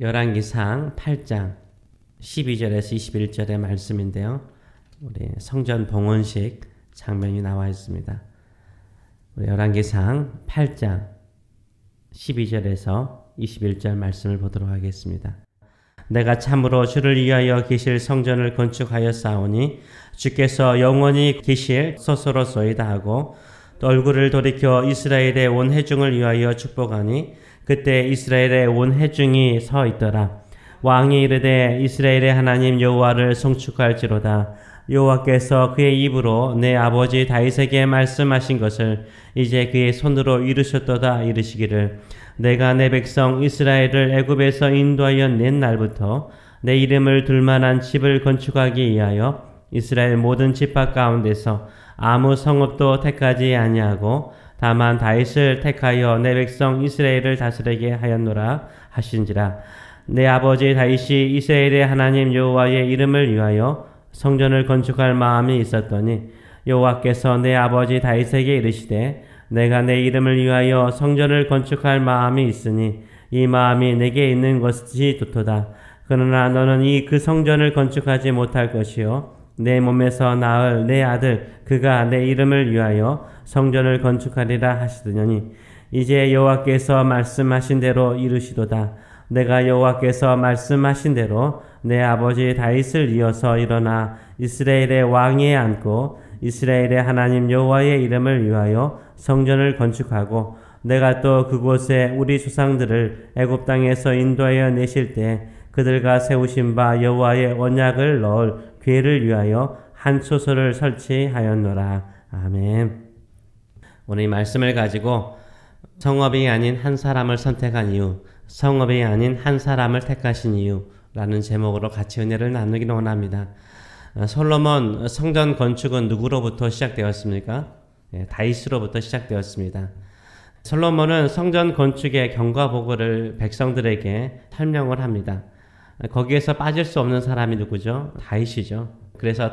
열왕기상 8장 12절에서 21절의 말씀인데요. 우리 성전 봉헌식 장면이 나와 있습니다. 우리 열왕기상 8장 12절에서 21절 말씀을 보도록 하겠습니다. 내가 참으로 주를 위하여 계실 성전을 건축하였사오니 주께서 영원히 계실 소서로소이다 하고 또 얼굴을 돌이켜 이스라엘의 온 회중을 위하여 축복하니 그때 이스라엘의 온 회중이 서 있더라. 왕이 이르되 이스라엘의 하나님 여호와를 송축할지로다. 여호와께서 그의 입으로 내 아버지 다윗에게 말씀하신 것을 이제 그의 손으로 이루셨도다 이르시기를 내가 내 백성 이스라엘을 애굽에서 인도하여 낸 날부터 내 이름을 둘만한 집을 건축하기 위하여 이스라엘 모든 지파 가운데서 아무 성읍도 택하지 아니하고 다만 다윗을 택하여 내 백성 이스라엘을 다스리게 하였노라 하신지라. 내 아버지 다윗이 이스라엘의 하나님 여호와의 이름을 위하여 성전을 건축할 마음이 있었더니 여호와께서 내 아버지 다윗에게 이르시되 내가 내 이름을 위하여 성전을 건축할 마음이 있으니 이 마음이 내게 있는 것이 좋도다. 그러나 너는 그 성전을 건축하지 못할 것이요 내 몸에서 낳을 내 아들 그가 내 이름을 위하여 성전을 건축하리라 하시더니 이제 여호와께서 말씀하신 대로 이루시도다. 내가 여호와께서 말씀하신 대로 내 아버지 다윗을 이어서 일어나 이스라엘의 왕위에 앉고 이스라엘의 하나님 여호와의 이름을 위하여 성전을 건축하고 내가 또 그곳에 우리 조상들을 애굽 땅에서 인도하여 내실 때 그들과 세우신 바 여호와의 언약을 넣을 궤를 위하여 한 초소를 설치하였노라. 아멘. 오늘 이 말씀을 가지고 성읍이 아닌 한 사람을 선택한 이유, 성읍이 아닌 한 사람을 택하신 이유라는 제목으로 같이 은혜를 나누기를 원합니다. 솔로몬 성전 건축은 누구로부터 시작되었습니까? 다윗으로부터 시작되었습니다. 솔로몬은 성전 건축의 경과보고를 백성들에게 설명을 합니다. 거기에서 빠질 수 없는 사람이 누구죠? 다윗이죠. 그래서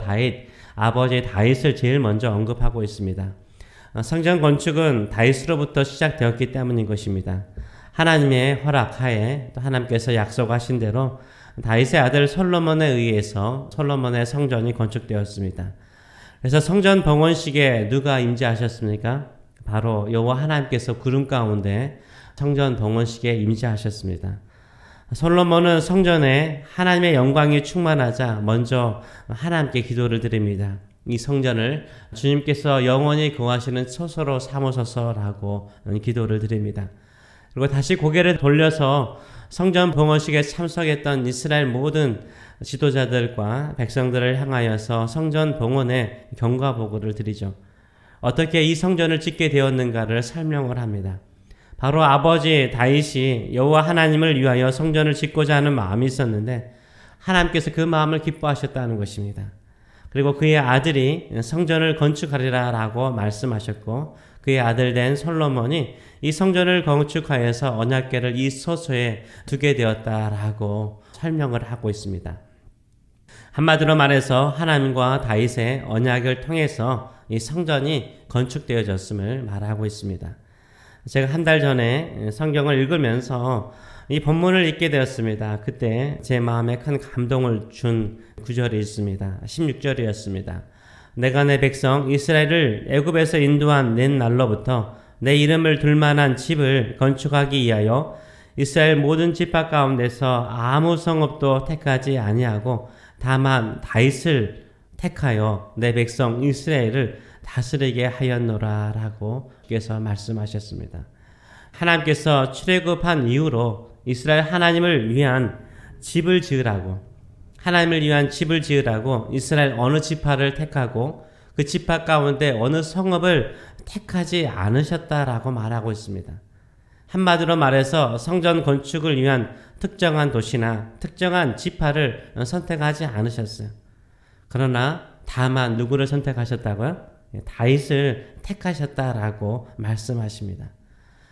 아버지 다윗을 제일 먼저 언급하고 있습니다. 성전 건축은 다윗으로부터 시작되었기 때문인 것입니다. 하나님의 허락하에 또 하나님께서 약속하신 대로 다윗의 아들 솔로몬에 의해서 솔로몬의 성전이 건축되었습니다. 그래서 성전 봉헌식에 누가 임재하셨습니까? 바로 여호와 하나님께서 구름 가운데 성전 봉헌식에 임재하셨습니다. 솔로몬은 성전에 하나님의 영광이 충만하자 먼저 하나님께 기도를 드립니다. 이 성전을 주님께서 영원히 거하시는 처소로 삼으소서라고 기도를 드립니다. 그리고 다시 고개를 돌려서 성전 봉헌식에 참석했던 이스라엘 모든 지도자들과 백성들을 향하여서 성전 봉헌의 경과보고를 드리죠. 어떻게 이 성전을 짓게 되었는가를 설명을 합니다. 바로 아버지 다윗이 여호와 하나님을 위하여 성전을 짓고자 하는 마음이 있었는데 하나님께서 그 마음을 기뻐하셨다는 것입니다. 그리고 그의 아들이 성전을 건축하리라 라고 말씀하셨고 그의 아들 된 솔로몬이 이 성전을 건축하여서 언약궤를 이 소소에 두게 되었다라고 설명을 하고 있습니다. 한마디로 말해서 하나님과 다윗의 언약을 통해서 이 성전이 건축되어졌음을 말하고 있습니다. 제가 한 달 전에 성경을 읽으면서 이 본문을 읽게 되었습니다. 그때 제 마음에 큰 감동을 준 구절이 있습니다. 16절이었습니다. 내가 내 백성 이스라엘을 애굽에서 인도한 낸 날로부터 내 이름을 둘만한 집을 건축하기 위하여 이스라엘 모든 지파 가운데서 아무 성읍도 택하지 아니하고 다만 다윗을 택하여 내 백성 이스라엘을 다스리게 하였노라 라고 께서 말씀하셨습니다. 하나님께서 출애굽한 이후로 이스라엘 하나님을 위한 집을 지으라고 하나님을 위한 집을 지으라고 이스라엘 어느 지파를 택하고 그 지파 가운데 어느 성읍을 택하지 않으셨다라고 말하고 있습니다. 한마디로 말해서 성전 건축을 위한 특정한 도시나 특정한 지파를 선택하지 않으셨어요. 그러나 다만 누구를 선택하셨다고요? 다윗을 택하셨다라고 말씀하십니다.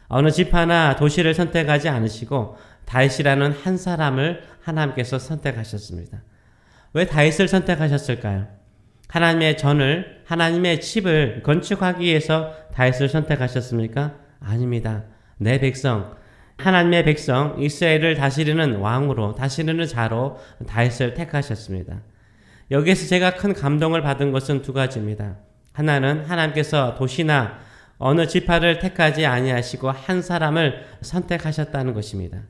어느 지파나 도시를 선택하지 않으시고 다윗이라는 한 사람을 하나님께서 선택하셨습니다. 왜 다윗을 선택하셨을까요? 하나님의 전을, 하나님의 집을 건축하기 위해서 다윗을 선택하셨습니까? 아닙니다. 내 백성 하나님의 백성 이스라엘을 다스리는 왕으로, 다스리는 자로 다윗을 택하셨습니다. 여기에서 제가 큰 감동을 받은 것은 두 가지입니다. 하나는 하나님께서 도시나 어느 지파를 택하지 아니하시고 한 사람을 선택하셨다는 것입니다.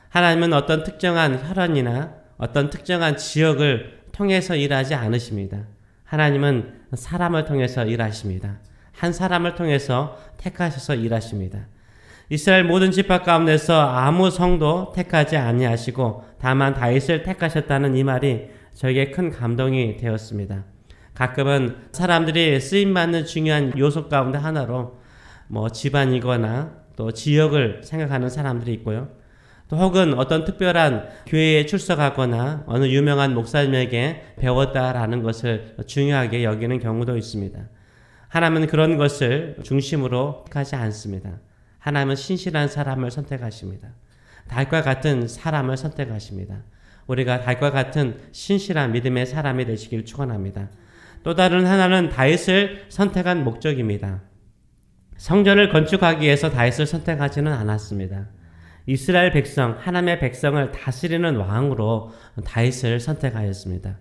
하나님은 어떤 특정한 혈연이나 어떤 특정한 지역을 통해서 일하지 않으십니다. 하나님은 사람을 통해서 일하십니다. 한 사람을 통해서 택하셔서 일하십니다. 이스라엘 모든 지파 가운데서 아무 성도 택하지 아니하시고 다만 다윗을 택하셨다는 이 말이 저에게 큰 감동이 되었습니다. 가끔은 사람들이 쓰임받는 중요한 요소 가운데 하나로 집안이거나 또 지역을 생각하는 사람들이 있고요. 또 혹은 어떤 특별한 교회에 출석하거나 어느 유명한 목사님에게 배웠다라는 것을 중요하게 여기는 경우도 있습니다. 하나님은 그런 것을 중심으로 택하지 않습니다. 하나님은 신실한 사람을 선택하십니다. 다윗과 같은 사람을 선택하십니다. 우리가 다윗과 같은 신실한 믿음의 사람이 되시길 축원합니다. 또 다른 하나는 다윗을 선택한 목적입니다. 성전을 건축하기 위해서 다윗을 선택하지는 않았습니다. 이스라엘 백성, 하나님의 백성을 다스리는 왕으로 다윗을 선택하였습니다.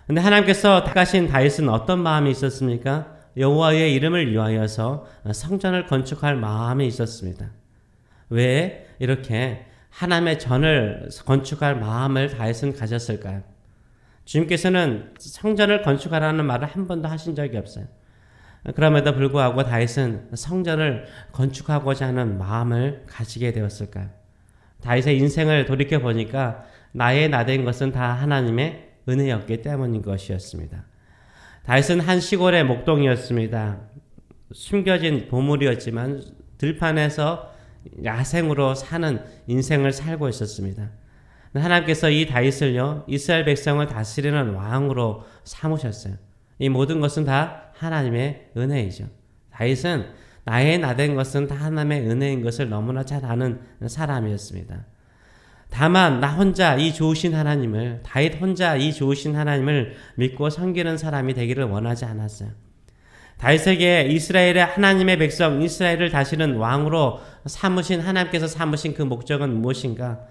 그런데 하나님께서 택하신 다윗은 어떤 마음이 있었습니까? 여호와의 이름을 위하여서 성전을 건축할 마음이 있었습니다. 왜 이렇게 하나님의 전을 건축할 마음을 다윗은 가졌을까요? 주님께서는 성전을 건축하라는 말을 한 번도 하신 적이 없어요. 그럼에도 불구하고 다윗은 성전을 건축하고자 하는 마음을 가지게 되었을까요? 다윗의 인생을 돌이켜 보니까 나의 나된 것은 다 하나님의 은혜였기 때문인 것이었습니다. 다윗은 한 시골의 목동이었습니다. 숨겨진 보물이었지만 들판에서 야생으로 사는 인생을 살고 있었습니다. 하나님께서 이 다윗을요, 이스라엘 백성을 다스리는 왕으로 삼으셨어요. 이 모든 것은 다 하나님의 은혜이죠. 다윗은 나의 나된 것은 다 하나님의 은혜인 것을 너무나 잘 아는 사람이었습니다. 다만 나 혼자 이 좋으신 하나님을, 다윗 혼자 이 좋으신 하나님을 믿고 섬기는 사람이 되기를 원하지 않았어요. 다윗에게 이스라엘의 하나님의 백성 이스라엘을 다스리는 왕으로 삼으신 하나님께서 삼으신 그 목적은 무엇인가?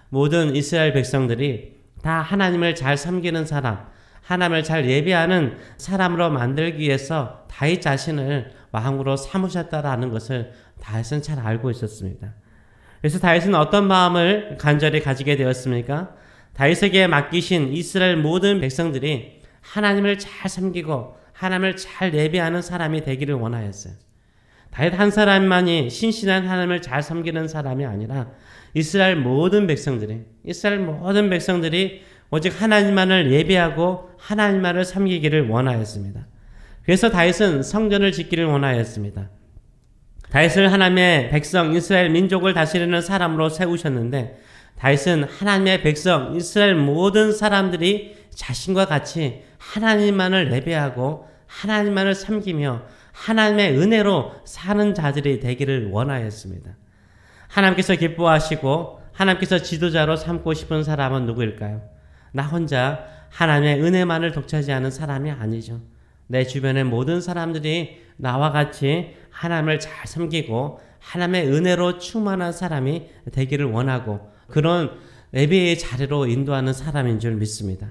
모든 이스라엘 백성들이 다 하나님을 잘 섬기는 사람, 하나님을 잘 예배하는 사람으로 만들기 위해서 다윗 자신을 왕으로 삼으셨다라는 것을 다윗은 잘 알고 있었습니다. 그래서 다윗은 어떤 마음을 간절히 가지게 되었습니까? 다윗에게 맡기신 이스라엘 모든 백성들이 하나님을 잘 섬기고 하나님을 잘 예배하는 사람이 되기를 원하였어요. 다윗 한 사람만이 신실한 하나님을 잘 섬기는 사람이 아니라 이스라엘 모든 백성들이 오직 하나님만을 예배하고 하나님만을 섬기기를 원하였습니다. 그래서 다윗은 성전을 짓기를 원하였습니다. 다윗을 하나님의 백성 이스라엘 민족을 다스리는 사람으로 세우셨는데 다윗은 하나님의 백성 이스라엘 모든 사람들이 자신과 같이 하나님만을 예배하고 하나님만을 섬기며 하나님의 은혜로 사는 자들이 되기를 원하였습니다. 하나님께서 기뻐하시고 하나님께서 지도자로 삼고 싶은 사람은 누구일까요? 나 혼자 하나님의 은혜만을 독차지하는 사람이 아니죠. 내 주변의 모든 사람들이 나와 같이 하나님을 잘 섬기고 하나님의 은혜로 충만한 사람이 되기를 원하고 그런 예배의 자리로 인도하는 사람인 줄 믿습니다.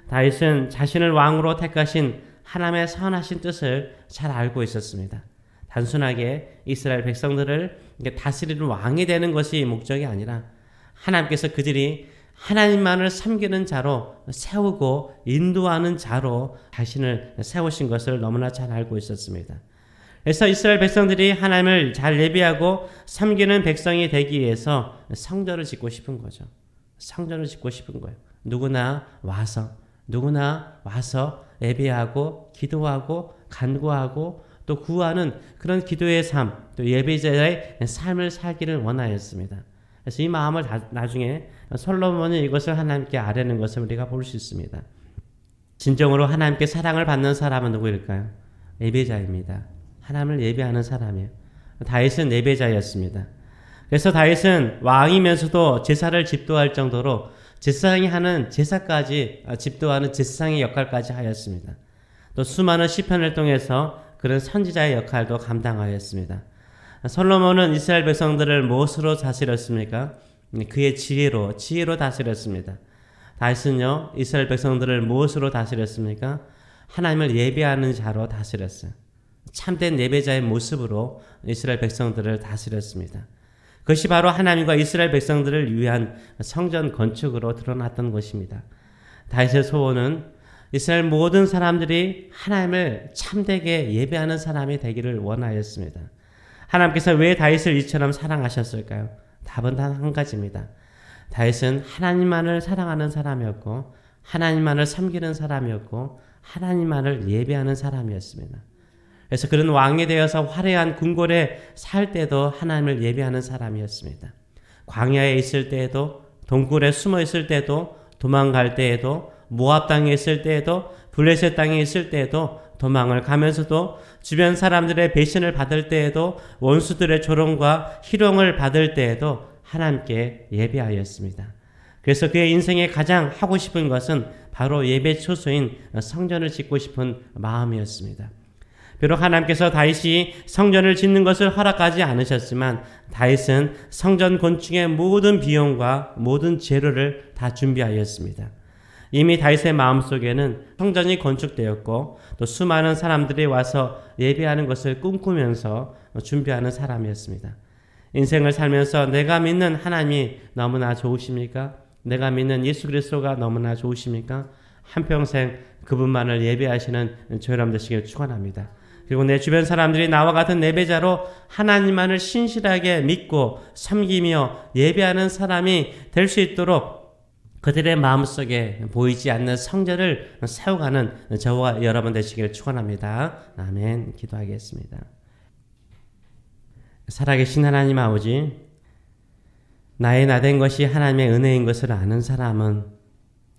다윗은 자신을 왕으로 택하신 하나님의 선하신 뜻을 잘 알고 있었습니다. 단순하게 이스라엘 백성들을 다스리는 왕이 되는 것이 목적이 아니라 하나님께서 그들이 하나님만을 섬기는 자로 세우고 인도하는 자로 자신을 세우신 것을 너무나 잘 알고 있었습니다. 그래서 이스라엘 백성들이 하나님을 잘 예배하고 섬기는 백성이 되기 위해서 성전을 짓고 싶은 거죠. 성전을 짓고 싶은 거예요. 누구나 와서 예배하고 기도하고 간구하고 또 구하는 그런 기도의 삶, 또 예배자의 삶을 살기를 원하였습니다. 그래서 이 마음을 나중에 솔로몬이 이것을 하나님께 아뢰는 것을 우리가 볼 수 있습니다. 진정으로 하나님께 사랑을 받는 사람은 누구일까요? 예배자입니다. 하나님을 예배하는 사람이에요. 다윗은 예배자였습니다. 그래서 다윗은 왕이면서도 제사를 집도할 정도로 제사장이 하는 제사까지 집도하는 제사장의 역할까지 하였습니다. 또 수많은 시편을 통해서 그런 선지자의 역할도 감당하였습니다. 솔로몬은 이스라엘 백성들을 무엇으로 다스렸습니까? 그의 지혜로 다스렸습니다. 다윗은요, 이스라엘 백성들을 무엇으로 다스렸습니까? 하나님을 예배하는 자로 다스렸어요. 참된 예배자의 모습으로 이스라엘 백성들을 다스렸습니다. 그것이 바로 하나님과 이스라엘 백성들을 위한 성전 건축으로 드러났던 것입니다. 다윗의 소원은 이스라엘 모든 사람들이 하나님을 참되게 예배하는 사람이 되기를 원하였습니다. 하나님께서 왜 다윗을 이처럼 사랑하셨을까요? 답은 단 한 가지입니다. 다윗은 하나님만을 사랑하는 사람이었고 하나님만을 섬기는 사람이었고 하나님만을 예배하는 사람이었습니다. 그래서 그는 왕이 되어서 화려한 궁궐에 살 때도 하나님을 예배하는 사람이었습니다. 광야에 있을 때에도, 동굴에 숨어 있을 때도, 도망갈 때에도, 모압 땅에 있을 때에도, 블레셋 땅에 있을 때에도, 도망을 가면서도, 주변 사람들의 배신을 받을 때에도, 원수들의 조롱과 희롱을 받을 때에도 하나님께 예배하였습니다. 그래서 그의 인생에 가장 하고 싶은 것은 바로 예배 초소인 성전을 짓고 싶은 마음이었습니다. 비록 하나님께서 다윗이 성전을 짓는 것을 허락하지 않으셨지만 다윗은 성전 건축의 모든 비용과 모든 재료를 다 준비하였습니다. 이미 다윗의 마음속에는 성전이 건축되었고 또 수많은 사람들이 와서 예배하는 것을 꿈꾸면서 준비하는 사람이었습니다. 인생을 살면서 내가 믿는 하나님이 너무나 좋으십니까? 내가 믿는 예수 그리스도가 너무나 좋으십니까? 한평생 그분만을 예배하시는 저 여러분 되시길 축원합니다. 그리고 내 주변 사람들이 나와 같은 예배자로 하나님만을 신실하게 믿고 섬기며 예배하는 사람이 될 수 있도록 그들의 마음속에 보이지 않는 성전을 세워가는 저와 여러분 되시길 축원합니다. 아멘. 기도하겠습니다. 살아계신 하나님 아버지, 나의 나된 것이 하나님의 은혜인 것을 아는 사람은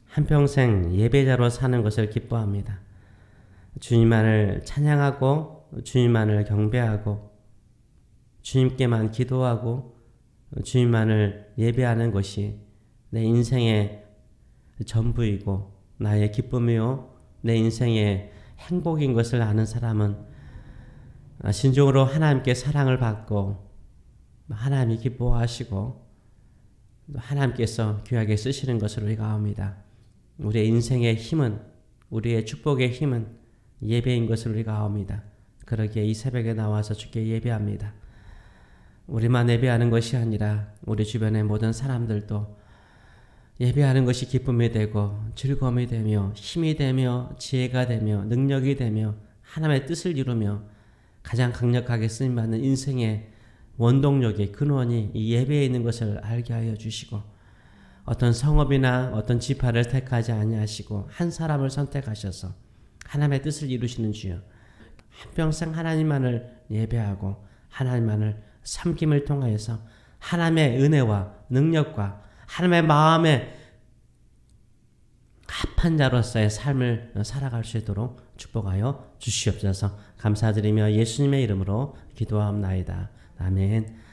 한평생 예배자로 사는 것을 기뻐합니다. 주님만을 찬양하고 주님만을 경배하고 주님께만 기도하고 주님만을 예배하는 것이 내 인생의 전부이고 나의 기쁨이요 내 인생의 행복인 것을 아는 사람은 진정으로 하나님께 사랑을 받고 하나님이 기뻐하시고 하나님께서 귀하게 쓰시는 것을 우리가 압니다. 우리의 인생의 힘은, 우리의 축복의 힘은 예배인 것을 우리가 압니다. 그러기에 이 새벽에 나와서 주께 예배합니다. 우리만 예배하는 것이 아니라 우리 주변의 모든 사람들도 예배하는 것이 기쁨이 되고 즐거움이 되며 힘이 되며 지혜가 되며 능력이 되며 하나님의 뜻을 이루며 가장 강력하게 쓰임받는 인생의 원동력의 근원이 이 예배에 있는 것을 알게 하여 주시고 어떤 성읍이나 어떤 지파를 택하지 아니하시고 한 사람을 선택하셔서 하나님의 뜻을 이루시는 주여, 한평생 하나님만을 예배하고 하나님만을 섬김을 통하여서 하나님의 은혜와 능력과 하나님의 마음에 합한 자로서의 삶을 살아갈 수 있도록 축복하여 주시옵소서. 감사드리며 예수님의 이름으로 기도하옵나이다. 아멘.